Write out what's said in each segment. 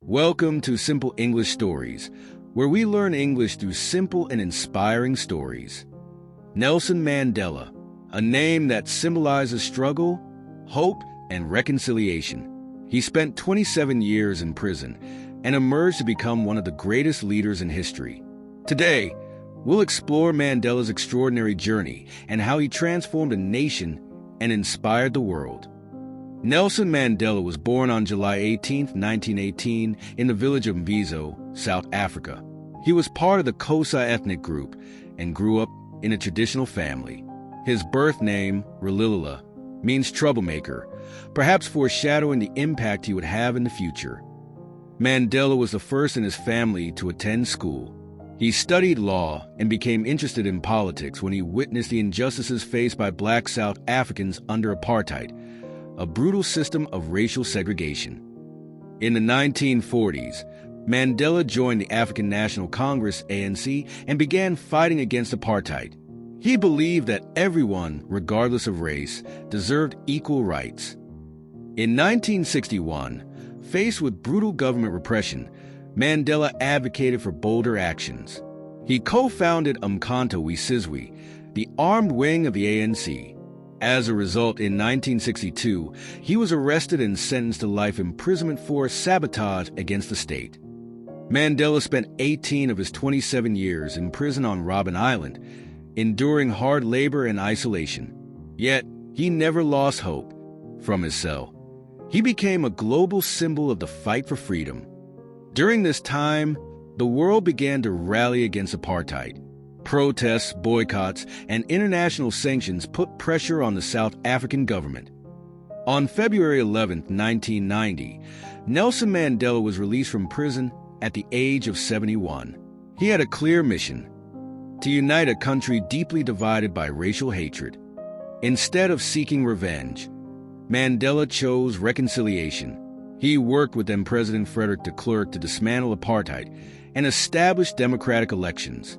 Welcome to Simple English Stories, where we learn English through simple and inspiring stories. Nelson Mandela, a name that symbolizes struggle, hope, and reconciliation. He spent 27 years in prison and emerged to become one of the greatest leaders in history. Today, we'll explore Mandela's extraordinary journey and how he transformed a nation and inspired the world. Nelson Mandela was born on July 18, 1918, in the village of Umkhonto, South Africa. He was part of the Xhosa ethnic group and grew up in a traditional family. His birth name, Ralila, means troublemaker, perhaps foreshadowing the impact he would have in the future. Mandela was the first in his family to attend school. He studied law and became interested in politics when he witnessed the injustices faced by black South Africans under apartheid, a brutal system of racial segregation. In the 1940s, Mandela joined the African National Congress, ANC, and began fighting against apartheid. He believed that everyone, regardless of race, deserved equal rights. In 1961, faced with brutal government repression, Mandela advocated for bolder actions. He co-founded Umkhonto, Sizwe, the armed wing of the ANC. As a result, in 1962, he was arrested and sentenced to life imprisonment for sabotage against the state. Mandela spent 18 of his 27 years in prison on Robben Island, enduring hard labor and isolation. Yet, he never lost hope. From his cell, he became a global symbol of the fight for freedom. During this time, the world began to rally against apartheid. Protests, boycotts, and international sanctions put pressure on the South African government. On February 11, 1990, Nelson Mandela was released from prison at the age of 71. He had a clear mission: to unite a country deeply divided by racial hatred. Instead of seeking revenge, Mandela chose reconciliation. He worked with then-President Frederick de Klerk to dismantle apartheid and establish democratic elections.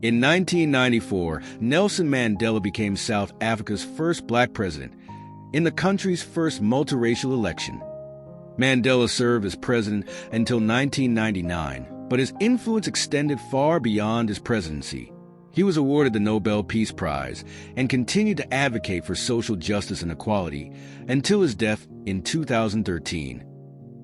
In 1994, Nelson Mandela became South Africa's first black president in the country's first multiracial election. Mandela served as president until 1999, but his influence extended far beyond his presidency. He was awarded the Nobel Peace Prize and continued to advocate for social justice and equality until his death in 2013.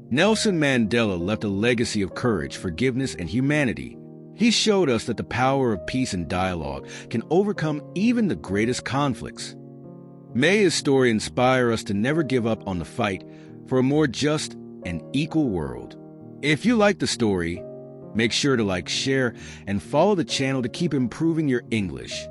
Nelson Mandela left a legacy of courage, forgiveness, and humanity. He showed us that the power of peace and dialogue can overcome even the greatest conflicts. May his story inspire us to never give up on the fight for a more just and equal world. If you like the story, make sure to like, share, and follow the channel to keep improving your English.